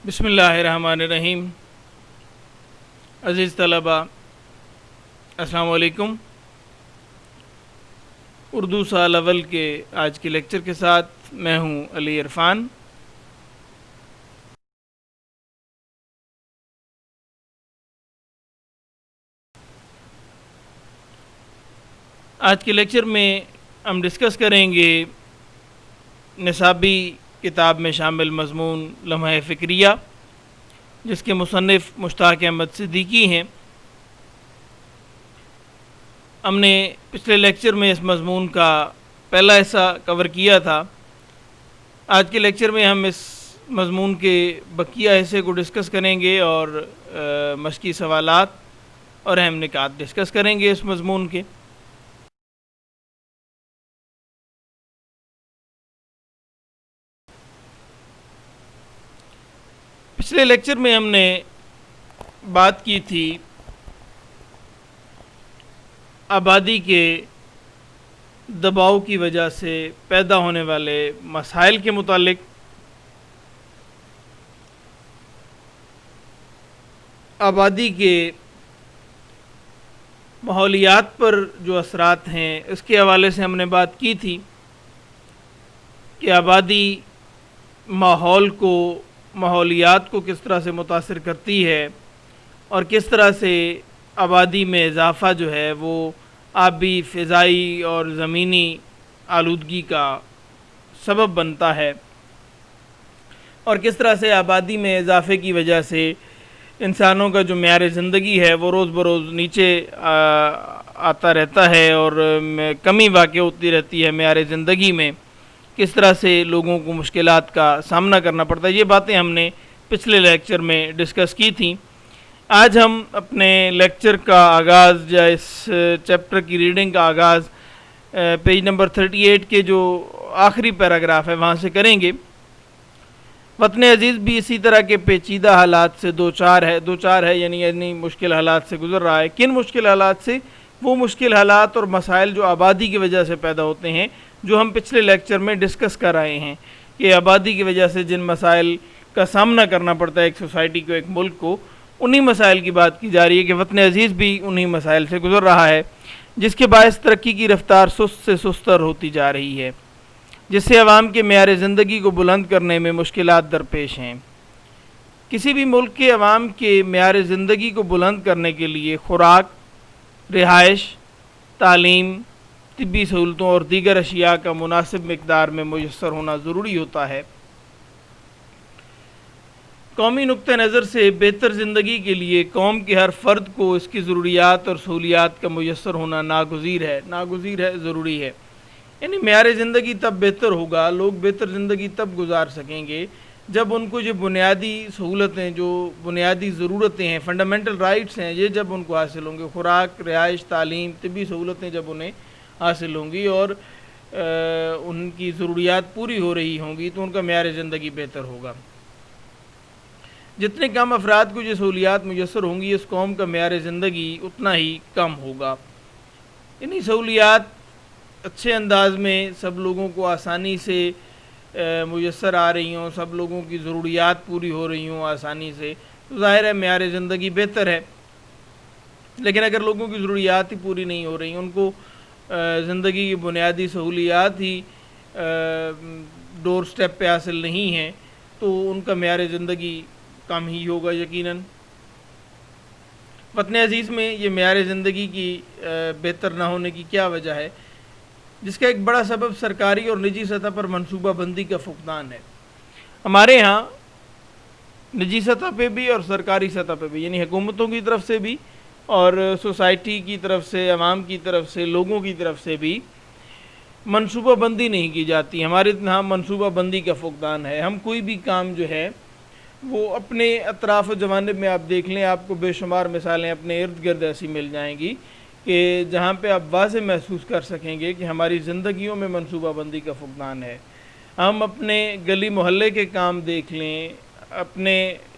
بسم اللہ الرحمن الرحیم۔ عزیز طلبہ، السلام علیکم۔ اردو سال اول کے آج کے لیکچر کے ساتھ میں ہوں علی عرفان۔ آج کے لیکچر میں ہم ڈسکس کریں گے نصابی کتاب میں شامل مضمون لمحہ فکریہ، جس کے مصنف مشتاق احمد صدیقی ہیں۔ ہم نے پچھلے لیکچر میں اس مضمون کا پہلا حصہ کور کیا تھا۔ آج کے لیکچر میں ہم اس مضمون کے بقیہ حصے کو ڈسکس کریں گے اور مشقی سوالات اور اہم نکات ڈسکس کریں گے اس مضمون کے۔ پچھلے لیکچر میں ہم نے بات کی تھی آبادی کے دباؤ کی وجہ سے پیدا ہونے والے مسائل کے متعلق۔ آبادی کے ماحولیات پر جو اثرات ہیں اس کے حوالے سے ہم نے بات کی تھی کہ آبادی ماحولیات کو کس طرح سے متاثر کرتی ہے اور کس طرح سے آبادی میں اضافہ جو ہے وہ آبی، فضائی اور زمینی آلودگی کا سبب بنتا ہے، اور کس طرح سے آبادی میں اضافے کی وجہ سے انسانوں کا جو معیار زندگی ہے وہ روز بروز نیچے آتا رہتا ہے اور کمی واقع ہوتی رہتی ہے معیار زندگی میں، کس طرح سے لوگوں کو مشکلات کا سامنا کرنا پڑتا ہے۔ یہ باتیں ہم نے پچھلے لیکچر میں ڈسکس کی تھیں۔ آج ہم اپنے لیکچر کا آغاز یا اس چیپٹر کی ریڈنگ کا آغاز پیج نمبر 38 کے جو آخری پیراگراف ہے وہاں سے کریں گے۔ وطن عزیز بھی اسی طرح کے پیچیدہ حالات سے دوچار ہے یعنی مشکل حالات سے گزر رہا ہے۔ کن مشکل حالات سے؟ وہ مشکل حالات اور مسائل جو آبادی کی وجہ سے پیدا ہوتے ہیں، جو ہم پچھلے لیکچر میں ڈسکس کر رہے ہیں کہ آبادی کی وجہ سے جن مسائل کا سامنا کرنا پڑتا ہے ایک سوسائٹی کو، ایک ملک کو، انہی مسائل کی بات کی جا رہی ہے کہ وطن عزیز بھی انہی مسائل سے گزر رہا ہے، جس کے باعث ترقی کی رفتار سست سے سستر ہوتی جا رہی ہے، جس سے عوام کے معیار زندگی کو بلند کرنے میں مشکلات درپیش ہیں۔ کسی بھی ملک کے عوام کے معیار زندگی کو بلند کرنے کے لیے خوراک، رہائش، تعلیم، طبی سہولتوں اور دیگر اشیاء کا مناسب مقدار میں میسر ہونا ضروری ہوتا ہے۔ قومی نقطہ نظر سے بہتر زندگی کے لیے قوم کے ہر فرد کو اس کی ضروریات اور سہولیات کا میسر ہونا ناگزیر ہے، ضروری ہے۔ یعنی معیار زندگی تب بہتر ہوگا، لوگ بہتر زندگی تب گزار سکیں گے جب ان کو یہ بنیادی سہولتیں، جو بنیادی ضرورتیں ہیں، فنڈامنٹل رائٹس ہیں، یہ جب ان کو حاصل ہوں گے، خوراک، رہائش، تعلیم، طبی سہولتیں جب انہیں حاصل ہوں گی اور ان کی ضروریات پوری ہو رہی ہوں گی تو ان کا معیار زندگی بہتر ہوگا۔ جتنے کم افراد کو یہ سہولیات میسر ہوں گی، اس قوم کا معیار زندگی اتنا ہی کم ہوگا۔ یعنی سہولیات اچھے انداز میں سب لوگوں کو آسانی سے میسر آ رہی ہوں، سب لوگوں کی ضروریات پوری ہو رہی ہوں آسانی سے، تو ظاہر ہے معیار زندگی بہتر ہے۔ لیکن اگر لوگوں کی ضروریات ہی پوری نہیں ہو رہی، ان کو زندگی کی بنیادی سہولیات ہی ڈور سٹیپ پہ حاصل نہیں ہیں، تو ان کا معیار زندگی کم ہی ہوگا یقیناً۔ وطن عزیز میں یہ معیار زندگی کی بہتر نہ ہونے کی کیا وجہ ہے؟ جس کا ایک بڑا سبب سرکاری اور نجی سطح پر منصوبہ بندی کا فقدان ہے۔ ہمارے ہاں نجی سطح پہ بھی اور سرکاری سطح پہ بھی، یعنی حکومتوں کی طرف سے بھی اور سوسائٹی کی طرف سے، عوام کی طرف سے، لوگوں کی طرف سے بھی منصوبہ بندی نہیں کی جاتی۔ ہمارے یہاں منصوبہ بندی کا فقدان ہے۔ ہم کوئی بھی کام جو ہے وہ اپنے اطراف و جوانب میں آپ دیکھ لیں، آپ کو بے شمار مثالیں اپنے ارد گرد ایسی مل جائیں گی کہ جہاں پہ آپ واضح محسوس کر سکیں گے کہ ہماری زندگیوں میں منصوبہ بندی کا فقدان ہے۔ ہم اپنے گلی محلے کے کام دیکھ لیں، اپنے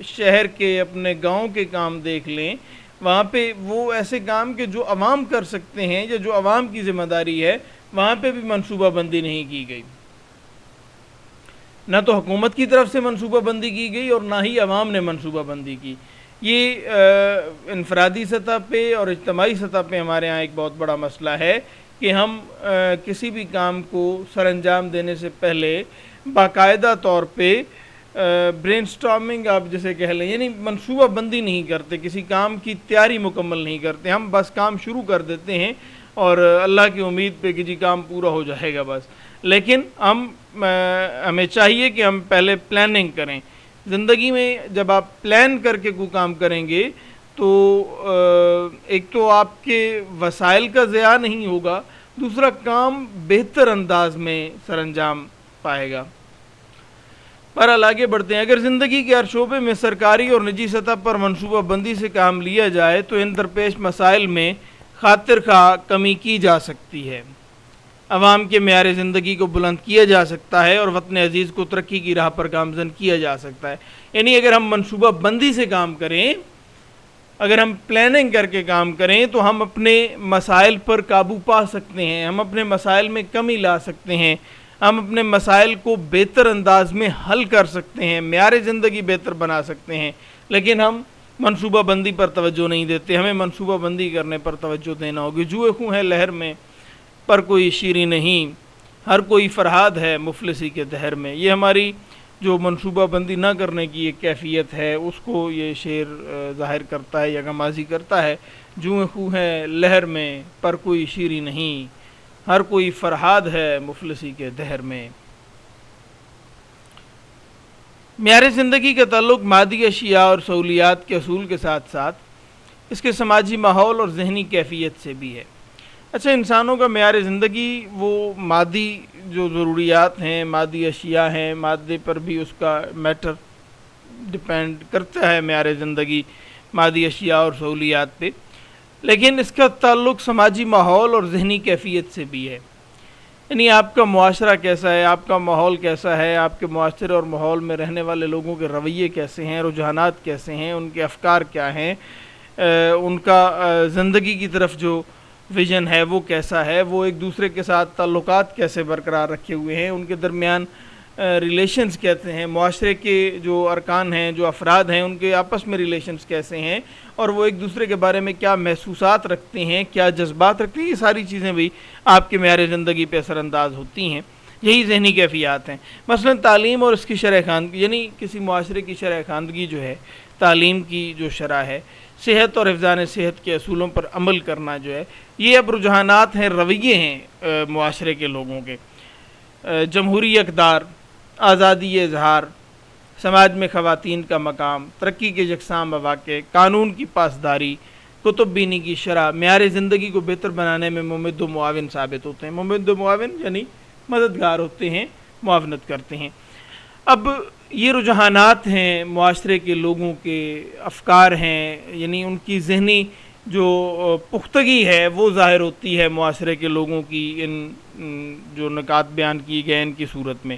شہر کے، اپنے گاؤں کے کام دیکھ لیں، وہاں پہ وہ ایسے کام کہ جو عوام کر سکتے ہیں یا جو عوام کی ذمہ داری ہے، وہاں پہ بھی منصوبہ بندی نہیں کی گئی۔ نہ تو حکومت کی طرف سے منصوبہ بندی کی گئی اور نہ ہی عوام نے منصوبہ بندی کی. یہ انفرادی سطح پہ اور اجتماعی سطح پہ ہمارے ہاں ایک بہت بڑا مسئلہ ہے کہ ہم کسی بھی کام کو سر انجام دینے سے پہلے باقاعدہ طور پہ برین سٹارمنگ آپ جسے کہہ لیں، یعنی منصوبہ بندی نہیں کرتے، کسی کام کی تیاری مکمل نہیں کرتے. ہم بس کام شروع کر دیتے ہیں اور اللہ کی امید پہ کہ جی کام پورا ہو جائے گا بس. لیکن ہمیں چاہیے کہ ہم پہلے پلاننگ کریں. زندگی میں جب آپ پلان کر کے کوئی کام کریں گے تو ایک تو آپ کے وسائل کا ضیاع نہیں ہوگا، دوسرا کام بہتر انداز میں سر انجام پائے گا. بہرحال آگے بڑھتے ہیں. اگر زندگی کے ہر شعبے میں سرکاری اور نجی سطح پر منصوبہ بندی سے کام لیا جائے تو ان درپیش مسائل میں خاطر خواہ کمی کی جا سکتی ہے، عوام کے معیار زندگی کو بلند کیا جا سکتا ہے اور وطن عزیز کو ترقی کی راہ پر گامزن کیا جا سکتا ہے. یعنی اگر ہم منصوبہ بندی سے کام کریں، اگر ہم پلاننگ کر کے کام کریں تو ہم اپنے مسائل پر قابو پا سکتے ہیں، ہم اپنے مسائل میں کمی لا سکتے ہیں، ہم اپنے مسائل کو بہتر انداز میں حل کر سکتے ہیں، معیار زندگی بہتر بنا سکتے ہیں. لیکن ہم منصوبہ بندی پر توجہ نہیں دیتے. ہمیں منصوبہ بندی کرنے پر توجہ دینا ہوگی. جوئے خوں ہے لہر میں پر کوئی شیریں نہیں، ہر کوئی فرہاد ہے مفلسی کے دہر میں. یہ ہماری جو منصوبہ بندی نہ کرنے کی ایک کیفیت ہے اس کو یہ شعر ظاہر کرتا ہے یا غمازی کرتا ہے. جوئے خوں ہے لہر میں پر کوئی شیریں نہیں، ہر کوئی فرہاد ہے مفلسی کے دہر میں. معیار زندگی کا تعلق مادی اشیاء اور سہولیات کے اصول کے ساتھ ساتھ اس کے سماجی ماحول اور ذہنی کیفیت سے بھی ہے. اچھا، انسانوں کا معیار زندگی وہ مادی جو ضروریات ہیں، مادی اشیاء ہیں، مادے پر بھی اس کا میٹر ڈپینڈ کرتا ہے معیار زندگی مادی اشیاء اور سہولیات پہ، لیکن اس کا تعلق سماجی ماحول اور ذہنی کیفیت سے بھی ہے. یعنی آپ کا معاشرہ کیسا ہے، آپ کا ماحول کیسا ہے، آپ کے معاشرے اور ماحول میں رہنے والے لوگوں کے رویے کیسے ہیں، رجحانات کیسے ہیں، ان کے افکار کیا ہیں، ان کا زندگی کی طرف جو ویژن ہے وہ کیسا ہے، وہ ایک دوسرے کے ساتھ تعلقات کیسے برقرار رکھے ہوئے ہیں، ان کے درمیان ریلیشنز کیسے ہیں، معاشرے کے جو ارکان ہیں، جو افراد ہیں، ان کے آپس میں ریلیشنز کیسے ہیں، اور وہ ایک دوسرے کے بارے میں کیا محسوسات رکھتے ہیں، کیا جذبات رکھتے ہیں. یہ ساری چیزیں بھی آپ کے معیار زندگی پہ اثر انداز ہوتی ہیں. یہی ذہنی کیفیات ہیں. مثلا تعلیم اور اس کی شرح خواندگی، یعنی کسی معاشرے کی شرح خواندگی جو ہے، تعلیم کی جو شرح ہے، صحت اور حفظان صحت کے اصولوں پر عمل کرنا جو ہے، یہ اب رجحانات ہیں، رویے ہیں معاشرے کے لوگوں کے. جمہوری اقدار، آزادی اظہار، سماج میں خواتین کا مقام، ترقی کے یکساں مواقع، قانون کی پاسداری، کتب بینی کی شرح معیار زندگی کو بہتر بنانے میں ممد و معاون ثابت ہوتے ہیں. ممد و معاون یعنی مددگار ہوتے ہیں، معاونت کرتے ہیں. اب یہ رجحانات ہیں معاشرے کے لوگوں کے، افکار ہیں، یعنی ان کی ذہنی جو پختگی ہے وہ ظاہر ہوتی ہے معاشرے کے لوگوں کی ان جو نکات بیان کی گئے ان کی صورت میں.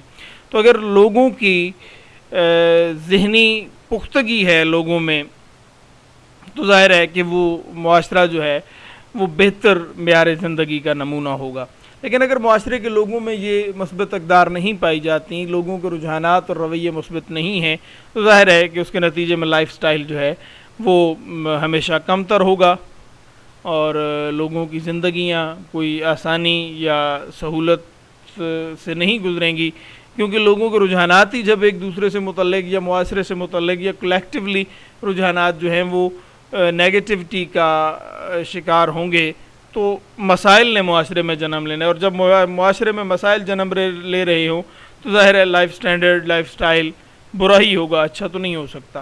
تو اگر لوگوں کی ذہنی پختگی ہے لوگوں میں تو ظاہر ہے کہ وہ معاشرہ جو ہے وہ بہتر معیار زندگی کا نمونہ ہوگا. لیکن اگر معاشرے کے لوگوں میں یہ مثبت اقدار نہیں پائی جاتی، لوگوں کے رجحانات اور رویے مثبت نہیں ہیں، تو ظاہر ہے کہ اس کے نتیجے میں لائف سٹائل جو ہے وہ ہمیشہ کم تر ہوگا اور لوگوں کی زندگیاں کوئی آسانی یا سہولت سے نہیں گزریں گی، کیونکہ لوگوں کے رجحانات ہی جب ایک دوسرے سے متعلق یا معاشرے سے متعلق یا کلیکٹیولی رجحانات جو ہیں وہ نیگیٹیوٹی کا شکار ہوں گے تو مسائل نے معاشرے میں جنم لینا ہے، اور جب معاشرے میں مسائل جنم لے رہے ہوں تو ظاہر ہے لائف سٹینڈرڈ، لائف سٹائل برا ہی ہوگا، اچھا تو نہیں ہو سکتا.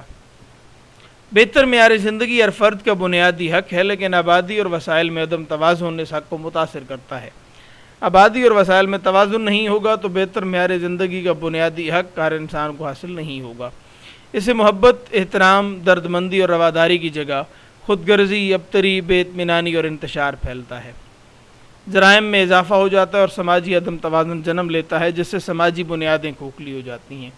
بہتر معیار زندگی ہر فرد کا بنیادی حق ہے، لیکن آبادی اور وسائل میں عدم توازن اس حق کو متاثر کرتا ہے. آبادی اور وسائل میں توازن نہیں ہوگا تو بہتر معیار زندگی کا بنیادی حق ہر انسان کو حاصل نہیں ہوگا. اسے محبت، احترام، دردمندی اور رواداری کی جگہ خود غرضی، ابتری، بے اطمینانی اور انتشار پھیلتا ہے. جرائم میں اضافہ ہو جاتا ہے اور سماجی عدم توازن جنم لیتا ہے، جس سے سماجی بنیادیں کھوکھلی ہو جاتی ہیں.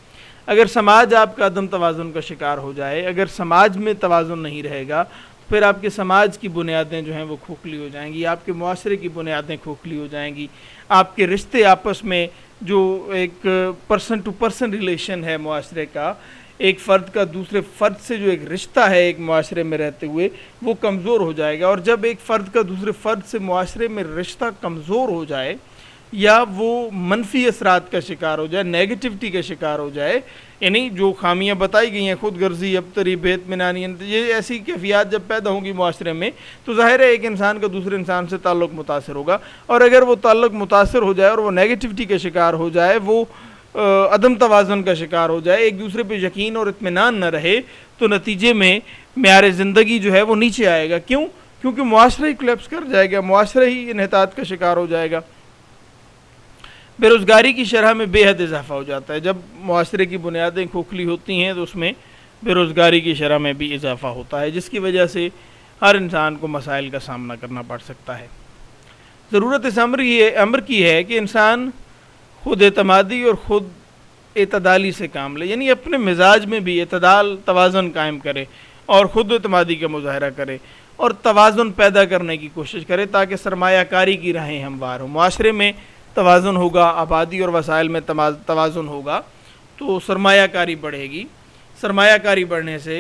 اگر سماج آپ کا عدم توازن کا شکار ہو جائے، اگر سماج میں توازن نہیں رہے گا، پھر آپ کے سماج کی بنیادیں جو ہیں وہ کھوکھلی ہو جائیں گی، آپ کے معاشرے کی بنیادیں کھوکھلی ہو جائیں گی، آپ کے رشتے آپس میں جو ایک پرسن ٹو پرسن ریلیشن ہے معاشرے کا، ایک فرد کا دوسرے فرد سے جو ایک رشتہ ہے ایک معاشرے میں رہتے ہوئے، وہ کمزور ہو جائے گا۔ اور جب ایک فرد کا دوسرے فرد سے معاشرے میں رشتہ کمزور ہو جائے یا وہ منفی اثرات کا شکار ہو جائے، نیگیٹیوٹی کا شکار ہو جائے، یعنی جو خامیاں بتائی گئی ہیں، خود غرضی، ابتری، بے اطمینانی، یہ ایسی کیفیات جب پیدا ہوں گی معاشرے میں، تو ظاہر ہے ایک انسان کا دوسرے انسان سے تعلق متاثر ہوگا۔ اور اگر وہ تعلق متاثر ہو جائے اور وہ نیگیٹیوٹی کا شکار ہو جائے، وہ عدم توازن کا شکار ہو جائے، ایک دوسرے پہ یقین اور اطمینان نہ رہے، تو نتیجے میں معیار زندگی جو ہے وہ نیچے آئے گا۔ کیوں؟ کیونکہ معاشرہ ہی کولیپس کر جائے گا، معاشرہ ہی انحطاط کا شکار ہو جائے گا۔ بے روزگاری کی شرح میں بے حد اضافہ ہو جاتا ہے۔ جب معاشرے کی بنیادیں کھوکھلی ہوتی ہیں تو اس میں بے روزگاری کی شرح میں بھی اضافہ ہوتا ہے، جس کی وجہ سے ہر انسان کو مسائل کا سامنا کرنا پڑ سکتا ہے۔ ضرورت اس امر کی ہے کہ انسان خود اعتمادی اور خود اعتدالی سے کام لے، یعنی اپنے مزاج میں بھی اعتدال، توازن قائم کرے اور خود اعتمادی کا مظاہرہ کرے اور توازن پیدا کرنے کی کوشش کرے تاکہ سرمایہ کاری کی راہیں ہموار ہوں۔ معاشرے میں توازن ہوگا، آبادی اور وسائل میں توازن ہوگا تو سرمایہ کاری بڑھے گی، سرمایہ کاری بڑھنے سے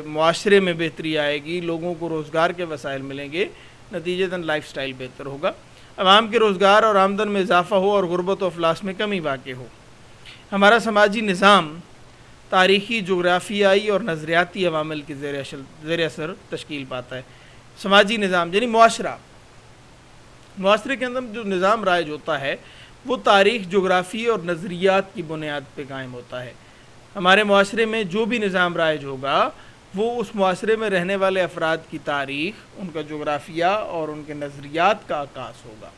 معاشرے میں بہتری آئے گی، لوگوں کو روزگار کے وسائل ملیں گے، نتیجتاً لائف سٹائل بہتر ہوگا، عوام کے روزگار اور آمدن میں اضافہ ہو اور غربت و افلاس میں کمی واقع ہو۔ ہمارا سماجی نظام تاریخی، جغرافیائی اور نظریاتی عوامل کے زیر اثر تشکیل پاتا ہے۔ سماجی نظام یعنی معاشرے کے اندر جو نظام رائج ہوتا ہے وہ تاریخ، جغرافی اور نظریات کی بنیاد پہ قائم ہوتا ہے۔ ہمارے معاشرے میں جو بھی نظام رائج ہوگا وہ اس معاشرے میں رہنے والے افراد کی تاریخ، ان کا جغرافیہ اور ان کے نظریات کا عکاس ہوگا،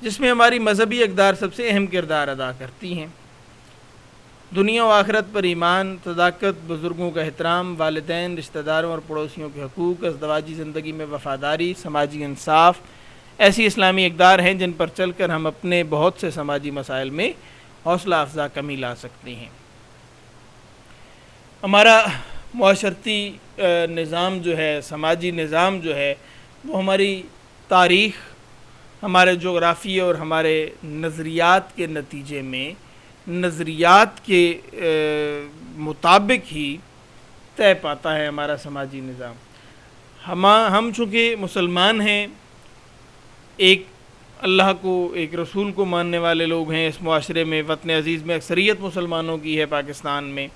جس میں ہماری مذہبی اقدار سب سے اہم کردار ادا کرتی ہیں۔ دنیا و آخرت پر ایمان، صداقت، بزرگوں کا احترام، والدین، رشتہ داروں اور پڑوسیوں کے حقوق، ازدواجی زندگی میں وفاداری، سماجی انصاف، ایسی اسلامی اقدار ہیں جن پر چل کر ہم اپنے بہت سے سماجی مسائل میں حوصلہ افزا کمی لا سکتے ہیں۔ ہمارا معاشرتی نظام جو ہے، سماجی نظام جو ہے، وہ ہماری تاریخ، ہمارے جغرافیے اور ہمارے نظریات کے نتیجے میں، نظریات کے مطابق ہی طے پاتا ہے ہمارا سماجی نظام۔ ہم چونکہ مسلمان ہیں، ایک اللہ کو، ایک رسول کو ماننے والے لوگ ہیں اس معاشرے میں، وطن عزیز میں اکثریت مسلمانوں کی ہے پاکستان میں،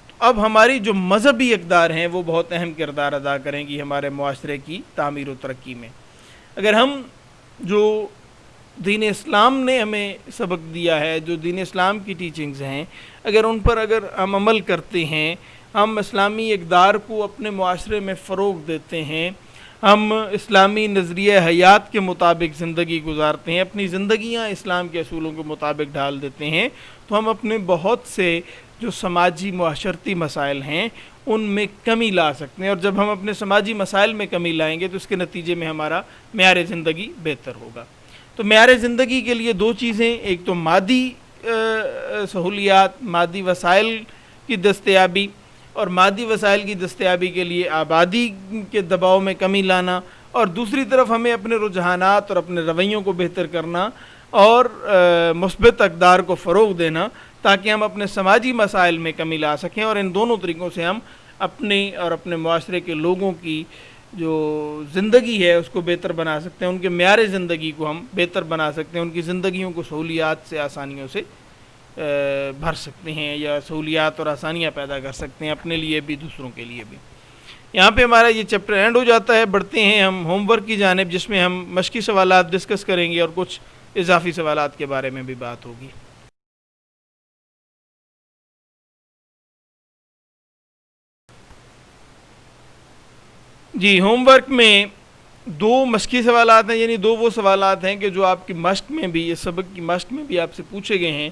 تو اب ہماری جو مذہبی اقدار ہیں وہ بہت اہم کردار ادا کریں گی ہمارے معاشرے کی تعمیر و ترقی میں۔ اگر ہم جو دین اسلام نے ہمیں سبق دیا ہے، جو دین اسلام کی ٹیچنگز ہیں، اگر ان پر ہم عمل کرتے ہیں، ہم اسلامی اقدار کو اپنے معاشرے میں فروغ دیتے ہیں، ہم اسلامی نظریہ حیات کے مطابق زندگی گزارتے ہیں، اپنی زندگیاں اسلام کے اصولوں کے مطابق ڈھال دیتے ہیں، تو ہم اپنے بہت سے جو سماجی معاشرتی مسائل ہیں ان میں کمی لا سکتے ہیں، اور جب ہم اپنے سماجی مسائل میں کمی لائیں گے تو اس کے نتیجے میں ہمارا معیار زندگی بہتر ہوگا۔ تو معیار زندگی کے لیے دو چیزیں، ایک تو مادی سہولیات، مادی وسائل کی دستیابی، اور مادی وسائل کی دستیابی کے لیے آبادی کے دباؤ میں کمی لانا، اور دوسری طرف ہمیں اپنے رجحانات اور اپنے رویوں کو بہتر کرنا اور مثبت اقدار کو فروغ دینا تاکہ ہم اپنے سماجی مسائل میں کمی لا سکیں، اور ان دونوں طریقوں سے ہم اپنے اور اپنے معاشرے کے لوگوں کی جو زندگی ہے اس کو بہتر بنا سکتے ہیں، ان کے معیار زندگی کو ہم بہتر بنا سکتے ہیں، ان کی زندگیوں کو سہولیات سے، آسانیوں سے بھر سکتے ہیں، یا سہولیات اور آسانیاں پیدا کر سکتے ہیں اپنے لیے بھی، دوسروں کے لیے بھی۔ یہاں پہ ہمارا یہ چیپٹر اینڈ ہو جاتا ہے۔ بڑھتے ہیں ہم ہوم ورک کی جانب، جس میں ہم مشقی سوالات ڈسکس کریں گے اور کچھ اضافی سوالات کے بارے میں بھی بات ہوگی۔ جی، ہوم ورک میں دو مشقی سوالات ہیں، یعنی دو وہ سوالات ہیں کہ جو آپ کی مشق میں بھی، اس سبق کی مشق میں بھی آپ سے پوچھے گئے ہیں،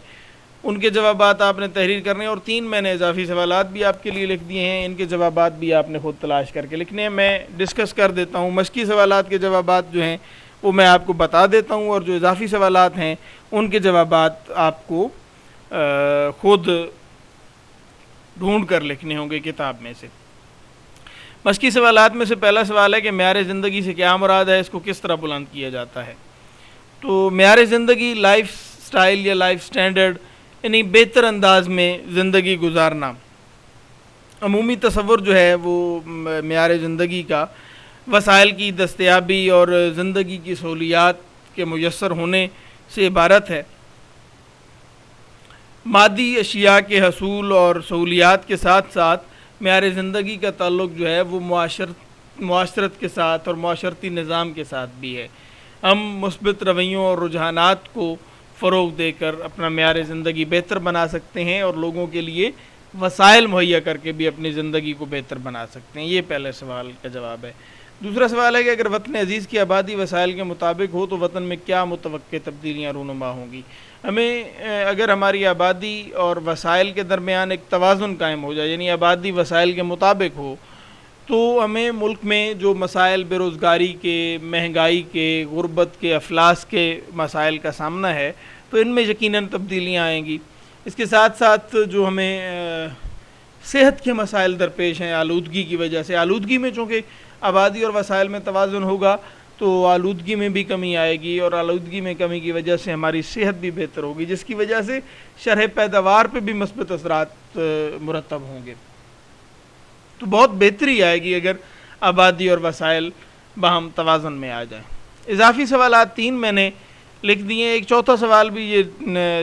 ان کے جوابات آپ نے تحریر کرنے ہیں، اور 3 میں نے اضافی سوالات بھی آپ کے لیے لکھ دیے ہیں، ان کے جوابات بھی آپ نے خود تلاش کر کے لکھنے ہیں۔ میں ڈسکس کر دیتا ہوں، مشقی سوالات کے جوابات جو ہیں وہ میں آپ کو بتا دیتا ہوں، اور جو اضافی سوالات ہیں ان کے جوابات آپ کو خود ڈھونڈ کر لکھنے ہوں گے کتاب میں سے۔ مشقی سوالات میں سے پہلا سوال ہے کہ معیار زندگی سے کیا مراد ہے، اس کو کس طرح بلند کیا جاتا ہے۔ تو معیار زندگی، لائف سٹائل یا لائف سٹینڈرڈ، یعنی بہتر انداز میں زندگی گزارنا. عمومی تصور جو ہے وہ معیار زندگی کا وسائل کی دستیابی اور زندگی کی سہولیات کے میسر ہونے سے عبارت ہے. مادی اشیاء کے حصول اور سہولیات کے ساتھ ساتھ معیار زندگی کا تعلق جو ہے وہ معاشرت کے ساتھ اور معاشرتی نظام کے ساتھ بھی ہے. ہم مثبت رویوں اور رجحانات کو فروغ دے کر اپنا معیار زندگی بہتر بنا سکتے ہیں اور لوگوں کے لیے وسائل مہیا کر کے بھی اپنی زندگی کو بہتر بنا سکتے ہیں. یہ پہلے سوال کا جواب ہے. دوسرا سوال ہے کہ اگر وطن عزیز کی آبادی وسائل کے مطابق ہو تو وطن میں کیا متوقع تبدیلیاں رونما ہوں گی. ہمیں اگر ہماری آبادی اور وسائل کے درمیان ایک توازن قائم ہو جائے، یعنی آبادی وسائل کے مطابق ہو، تو ہمیں ملک میں جو مسائل بے روزگاری کے، مہنگائی کے، غربت کے، افلاس کے مسائل کا سامنا ہے تو ان میں یقیناً تبدیلیاں آئیں گی. اس کے ساتھ ساتھ جو ہمیں صحت کے مسائل درپیش ہیں آلودگی کی وجہ سے، آلودگی میں چونکہ آبادی اور وسائل میں توازن ہوگا تو آلودگی میں بھی کمی آئے گی، اور آلودگی میں کمی کی وجہ سے ہماری صحت بھی بہتر ہوگی، جس کی وجہ سے شرح پیداوار پہ بھی مثبت اثرات مرتب ہوں گے. تو بہت بہتری آئے گی اگر آبادی اور وسائل باہم توازن میں آ جائیں. اضافی سوالات 3 میں نے لکھ دیے. ایک چوتھا سوال بھی یہ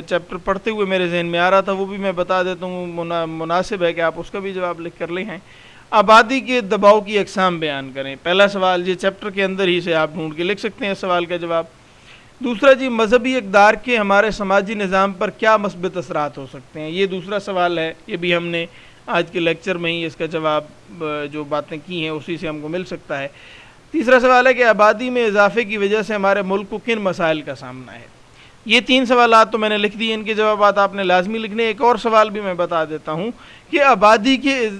چیپٹر پڑھتے ہوئے میرے ذہن میں آ رہا تھا، وہ بھی میں بتا دیتا ہوں، مناسب ہے کہ آپ اس کا بھی جواب لکھ کر لیں. ہیں آبادی کے دباؤ کی اقسام بیان کریں. پہلا سوال یہ چیپٹر کے اندر ہی سے آپ ڈھونڈ کے لکھ سکتے ہیں سوال کا جواب. دوسرا جی مذہبی اقدار کے ہمارے سماجی نظام پر کیا مثبت اثرات ہو سکتے ہیں. یہ دوسرا سوال ہے، یہ بھی ہم نے آج کے لیکچر میں ہی اس کا جواب جو باتیں کی ہیں اسی سے ہم کو مل سکتا ہے. تیسرا سوال ہے کہ آبادی میں اضافے کی وجہ سے ہمارے ملک کو کن مسائل کا سامنا ہے. یہ 3 سوالات تو میں نے لکھ دیے، ان کے جوابات آپ نے لازمی لکھنے. ایک اور سوال بھی میں بتا دیتا ہوں کہ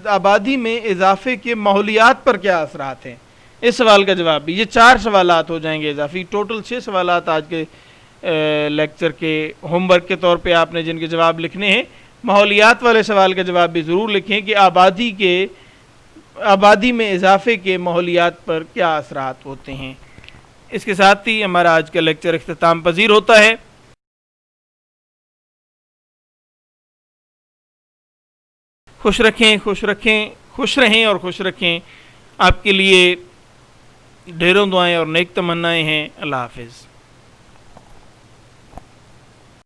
آبادی میں اضافے کے ماحولیات پر کیا اثرات ہیں. اس سوال کا جواب بھی. یہ 4 سوالات ہو جائیں گے اضافی. ٹوٹل 6 سوالات آج کے لیکچر کے ہوم ورک کے طور پہ آپ نے جن کے جواب لکھنے ہیں. ماحولیات والے سوال کا جواب بھی ضرور لکھیں کہ آبادی میں اضافے کے ماحولیات پر کیا اثرات ہوتے ہیں. اس کے ساتھ ہی ہمارا آج کا لیکچر اختتام پذیر ہوتا ہے. خوش رہیں اور خوش رکھیں. آپ کے لیے ڈھیروں دعائیں اور نیک تمنائیں ہیں. اللہ حافظ.